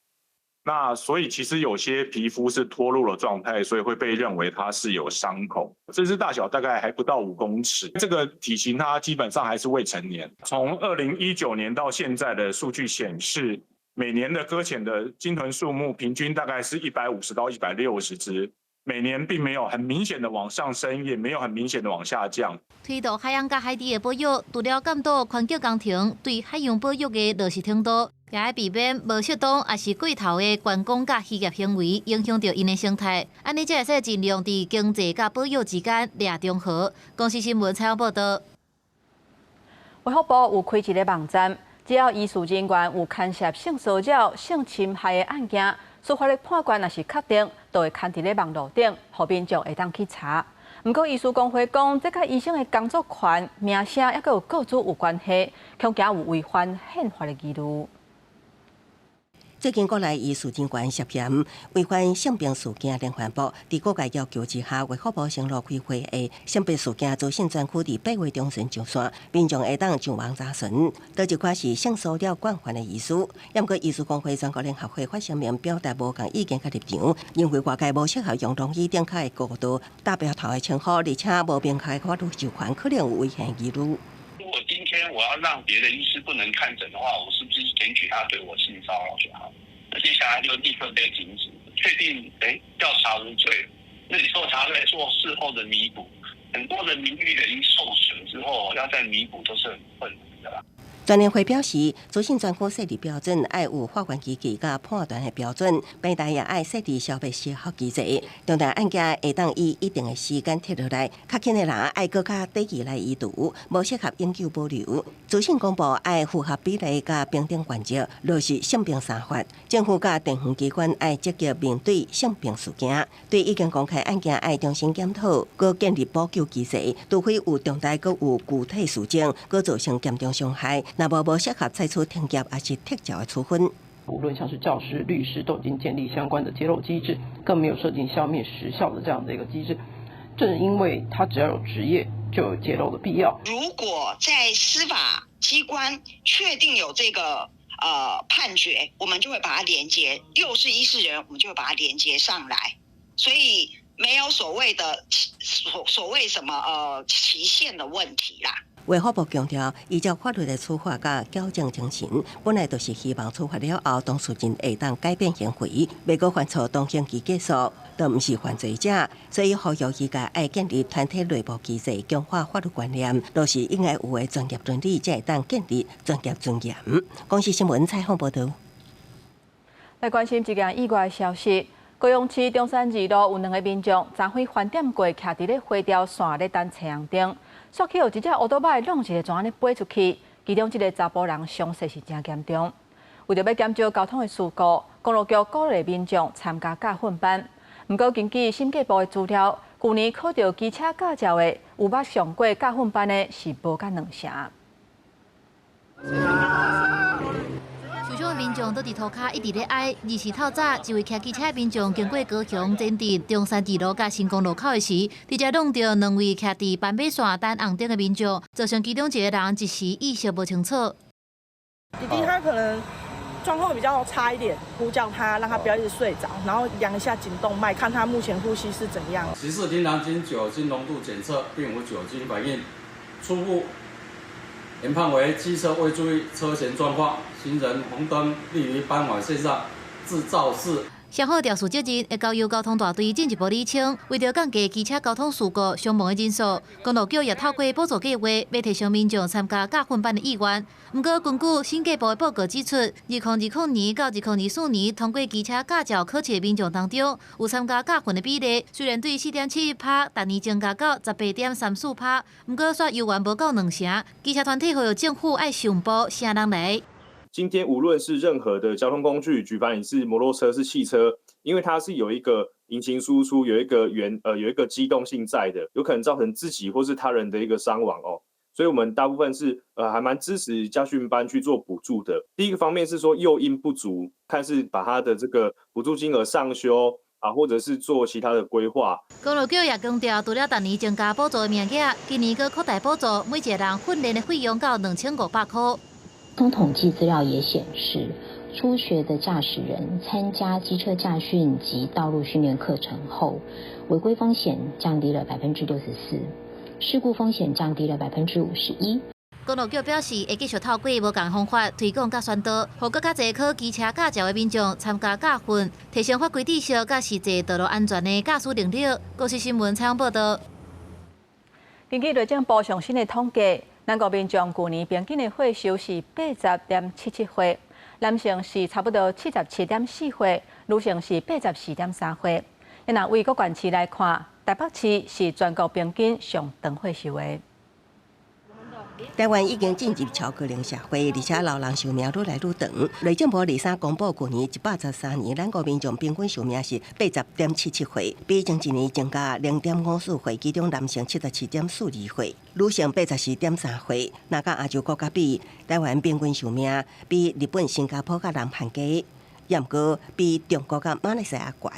那所以其实有些皮肤是脱落的状态，所以会被认为它是有伤口。这只大小大概还不到5公尺，这个体型它基本上还是未成年。从2019年到现在的数据显示，每年的搁浅的鲸豚数目平均大概是150到160只，每年并没有很明显的往上升，也没有很明显的往下降。推动海洋甲海底的保育，除了监督环境工程对海洋保育的落实程度。也要避免无适当也是过头的观光甲渔业行为，影响到因的生态。安尼才会使尽量伫经济甲保育之间抓中和。公司新闻采访报道。卫福部有开一个网站，只要医术人员有牵涉性骚扰、性侵害的案件，司法的判决若是确定，都会刊伫咧网络顶，互民众会当去查。不过，医师工会讲，这甲医生的工作权、名声，抑佮有个资有关系，恐惊有违反宪法的疑虑。最近国内医术人员涉嫌违反性病事件连环报，伫各界要求之下，卫福部承诺开会的性病事件资讯专区伫8月中旬上线，民众会当上网查询。倒一款是性骚扰惯犯的医师，也毋过医师工会全国联合会发声明表达无共意见甲立场，认为外界无适合用容易点卡的高度、大标头的称呼，而且无明确的法律授权，可能有危险疑虑。如果今天我要让别的医师不能看诊的话，我是不是检举他对我性骚扰就好？那接下来就立刻被停止，确定调查无罪，那你说他在做事后的弥补，很多的名誉的因受损之后，要再弥补都是很困难的啦。全联会表示，资讯专区设立标准要有法官机制甲判断的标准，平台也要设置消费适合机制。重大案件会当以一定的时间摕落来，较轻的人要搁较短期来移除，无适合永久保留。资讯公布要符合比例甲平等原则，落实性病三法。政府甲地方机关要积极面对性病事件，对已经公开案件要重新检讨，搁建立补救机制。除非有重大搁有具体事情，搁造成严重伤害。那无适合采取停业还是撤销的处分。无论像是教师、律师都已经建立相关的揭露机制，更没有设定消灭时效的这样的一个机制。正因为它只要有职业，就有揭露的必要。如果在司法机关确定有这个判决，我们就会把它连接，6是医事人，我们就会把它连接上来。所以没有所谓的所谓什么期限的问题啦。卫福部强调，依照法律的处罚甲矫正精神，本来就是希望处罚了后，当事人会当改变行为，袂搁犯错，当刑期结束，都毋是犯罪者。所以呼吁医界要建立团体内部机制，强化法律观念，落实应该有的专业伦理，才会当建立专业尊严。公司新闻采访报道。来关心一件意外消息。高雄市中山二路有2个民众，昨暉翻点过，徛伫咧花雕线咧等车红灯，煞去有一只乌多摆弄一个怎安尼飞出去，其中一个查甫人伤势是真严重。为着要减少交通的事故，公路局鼓励民众参加驾训班。不过，根据审计部的资料，去年考到机车驾照的有捌上过驾训班的是无甲2成。受伤的民众都伫涂骹一直咧哀。24透早，一位骑机车的民众经过高雄前伫中山二路甲新光路口的时，直接弄到2位骑伫斑马线等红灯的民众，造成其中一个人一时意识不清楚。弟弟他可能状况比较差一点，呼叫他，让他不要一直睡着，然后量一下颈动脉，看他目前呼吸是怎样。骑士停糖经酒精浓度检测并无酒精反应，初步研判为机车未注意车前状况，行人红灯立于斑马线上，自肇事。上好肇事责任会交由交通大队进一步厘清，为着降低机车交通事故伤亡的人数，公路局也透过补助计划，要提升民众参加驾训班的意愿。不过，根据审计部的报告指出，2020年到2024年通过机车驾照考试的民众当中，有参加驾训的比例虽然对4.71%，逐年增加到18.34%，不过却犹原无够2成。机车团体呼吁政府爱上报啥人来。今天无论是任何的交通工具，举凡你是摩托车、是汽车，因为它是有一个引擎输出，有一个机动性在的，有可能造成自己或是他人的一个伤亡哦。所以我们大部分是还蛮支持驾训班去做补助的。第一个方面是说诱因不足，看是把它的这个补助金额上修啊，或者是做其他的规划。公路局也强调，除了逐年增加补助的名额，今年更扩大补助，每一个人训练的费用到2500块。从统计资料也显示，初学的驾驶人参加机车驾训及道路训练课程后，违规风险降低了64%，事故风险降低了51%。公路局表示，会继续透过无同方法推广甲宣导，让更加侪考机车驾照的民众参加驾训，提升法规知识甲实际道路安全的驾驶能力。国视新闻采访报道。根据内政部上新的统计，咱国民众去年平均的岁数是80.77岁，男性是差不多77.4岁，女性是84.3岁。若为各县市来看，台北市是全国平均上长岁数的。台湾已经进入超高龄社会，而且老人寿命愈来愈长。内政部23公布，去年113年，咱国民众平均寿命是80.77岁，比前一年增加0.54岁。其中男性77.42岁，女性84.3岁。若甲亚洲国家比，台湾平均寿命比日本、新加坡甲南韩低，也毋过比中国甲马来西亚悬。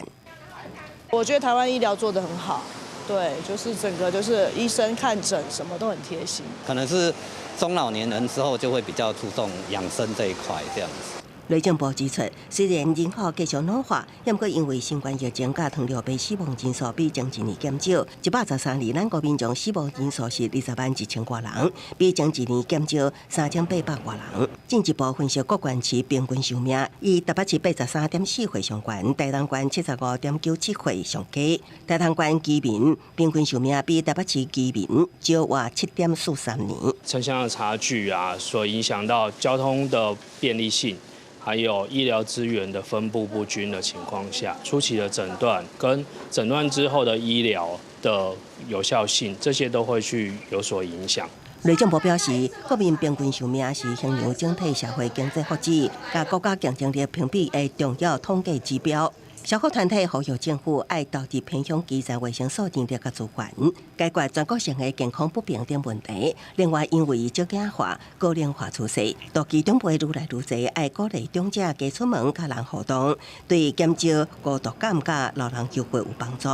我觉得台湾医疗做得很好。对，就是整个就是医生看诊什么都很贴心。可能是中老年人之后就会比较注重养生这一块这样子。内政部指出，虽然人口继续老化，也不过因为新冠疫情甲糖尿病死亡人数比前一年减少。113年，咱国民众死亡人数是20万1千多人，比前一年减少3800多人。进一步分析各县市平均寿命，以台北市83.4岁上悬，台南县75.97岁上低。台南县居民平均寿命比台北市居民少活7.43年。城乡的差距啊，所影响到交通的便利性。还有医疗资源的分布不均的情况下，初期的诊断跟诊断之后的医疗的有效性，这些都会去有所影响。内政部表示，国民平均寿命是衡量整体社会经济福祉、甲国家竞争力评比的重要统计指标。社会团体呼吁政府爱投资偏向基层卫生所能力甲资源，解决全国性的健康不平等问题。另外，因为少子化、高龄化趋势，导致长辈愈来愈侪，爱鼓励长者加出门甲人互动，对减少孤独感甲老人就会有帮助。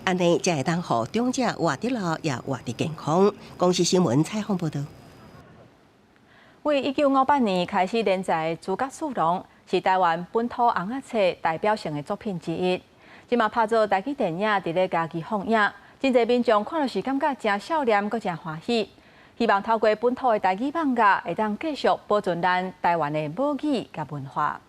安尼才会当互长者活得老也活得健康。公视新闻采访报道。为1958年开始连载《诸葛四郎》。是台湾本土红仔册代表性的作品之一。即马拍做台语电影，伫咧家己放映，真侪民众看到是感觉真少年，阁真欢喜。希望透过本土的台语漫画，会当继续保存咱台湾的母语甲文化。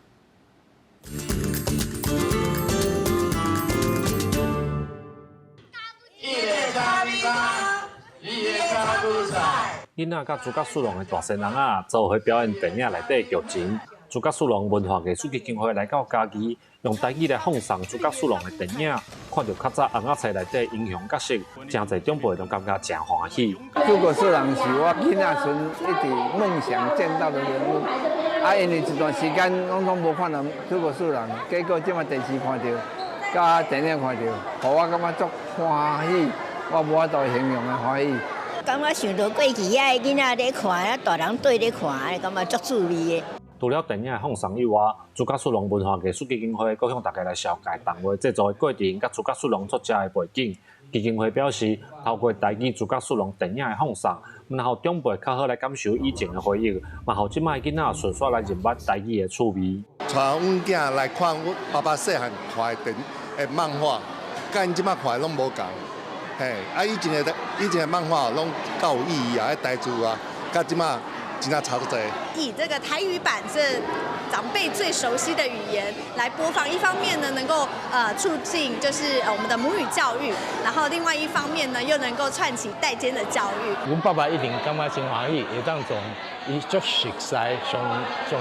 囡仔甲诸葛四郎的大神人啊，做伙表演电影内底剧情。诸葛四郎文化艺术基金会来到家己，用台语来奉送诸葛四郎的电影，看到较早红仔册内底英雄角色，真侪长辈都感觉真欢喜。诸葛四郎是我囡仔时一直梦想见到的人物，因为一段时间拢无看到诸葛四郎，结果即马电视看到，甲电影看到，互我感觉足欢喜，我无法度形容的欢喜。感觉想到过去遐个囡仔咧看，大人对咧看，感觉足趣味的。除了电影的放送以外，朱家树龙文化艺术基金会阁向大家来绍介动画制作的过程，甲朱家树龙作者的背景。基金会表示，透过台语朱家树龙电影的放送，然后长辈较好来感受以前的回忆，嘛，互即摆囡仔顺续来认捌台语的趣味。带阮囝来看阮爸爸细汉看的漫画，甲因即摆看的拢无共。嘿，以前的漫画拢较有意义啊，台词啊，甲即摆。真的差不多。以这个台语版是长辈最熟悉的语言来播放，一方面呢能够促进就是我们的母语教育，然后另外一方面呢又能够串起代间的教育。阮爸爸一定感觉真欢喜，会当从伊足熟悉上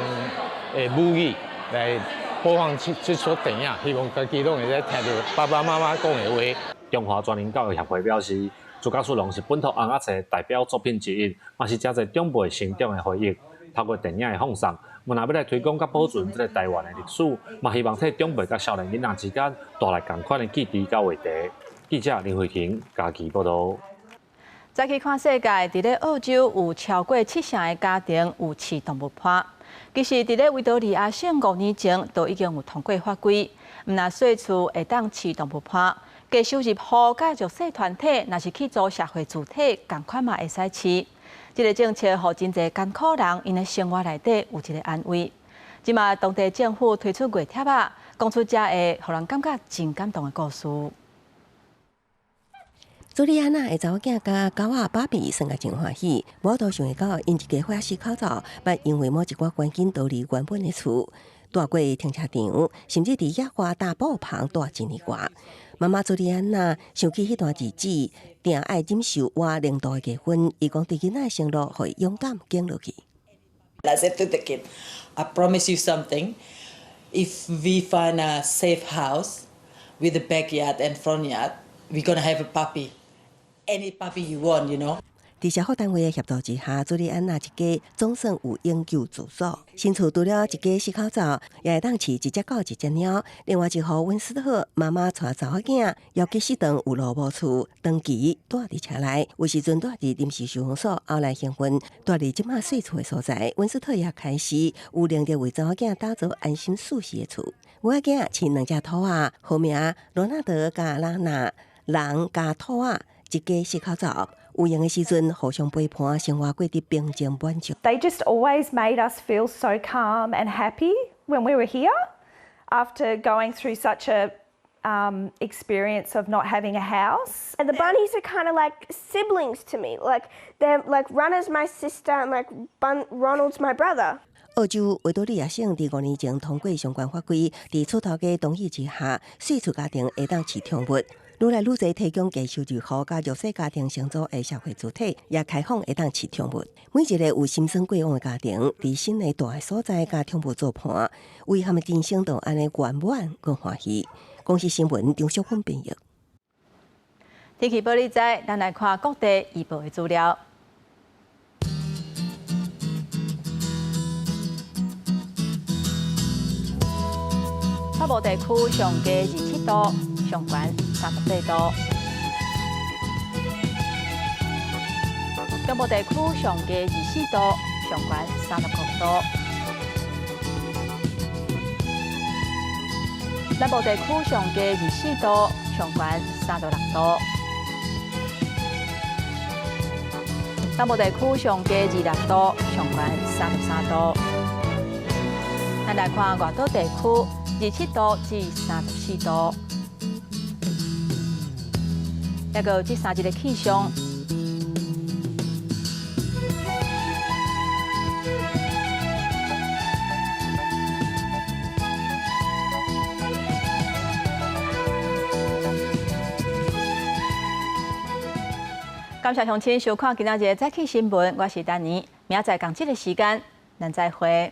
母语来播放这出电影，希望家己拢会在听到爸爸妈妈讲的话。中华专营教育协会表示。朱家树龙是本土红鸭册代表作品之一，嘛是真侪长辈成长的回忆。透过电影的放送，我若要来推广甲保存这个台湾的历史，嘛希望替长辈甲少年囡仔之间带来同款的记忆甲话题。记者林慧婷家己报道。再去看世界，伫咧澳洲有超过7成的家庭有饲动物伴。其实伫咧维多利亚省5年前都已经有通过法规，毋若细厝会当饲动物伴。加收入户甲弱势团体，若是去做社会主体，共款嘛会使饲。这个政策，互真侪艰苦人因的生活内底有一个安慰。即马当地政府推出月帖啊，讲出这个互人感觉真感动的故事。朱莉安娜的查某囝甲狗仔芭比算个真欢喜，我都想会到因一家花式口罩，捌因为某一寡关键逃离原本的厝，住过停车场，甚至伫野外大埔旁住1年外。妈妈朱莉安娜想起迄段日子，定爱忍受活0度的低温，伊讲对囡仔生路，互伊勇敢经落去。I said to the kid, I promise you something. If we find a safe house with a backyard and front yard, we're gonna have a puppy. Any puppy you want, you know. 伫社福单位的协助之下，朱莉安娜一家总算有永久住所。新厝除了一家洗口罩，也会当饲一只狗、一只猫。另外一户温斯特妈妈带查某囝，尤其是当有路无厝，长期住伫车内。有时阵住伫临时收容所，后来结婚，住伫即马细厝的所在。温斯特也开始有能力为查某囝打造安心舒适的厝。我仔囝饲2只兔仔，好名罗纳德甲拉娜，人甲兔仔一家洗口罩。有闲的时阵，互相陪伴，生活过得平静满足。They just always made us feel so calm and happy when we were here, after going through such a experience of not having a house. And the bunnies are kind of like siblings to me. Like they're like Runner's my sister and like Ronald's my brother. 澳洲维多利亚省伫5年前通过相关法规，伫厝头家同意之下，细厝家庭会当饲宠物。愈来愈侪提供低收入户甲弱势家庭成组的社会主体，也开放会当饲宠物。每一个有心酸过往的家庭，伫新的大的所在甲宠物做伴，为他们人生都安尼圆满跟欢喜。公司新闻张淑芬编译。天气报你知，咱来看各地预报的资料。北部地区上加27度，上悬34度；中部地区上加24度，上悬36度；南部地区上加24度，上悬36度；东部地区上加26度，上悬33度。咱来看外岛地区。27度至34度，也个这3日的气象。感谢乡亲收看今仔日早起新闻，我是丹妮，明仔载同这个时间，咱再会。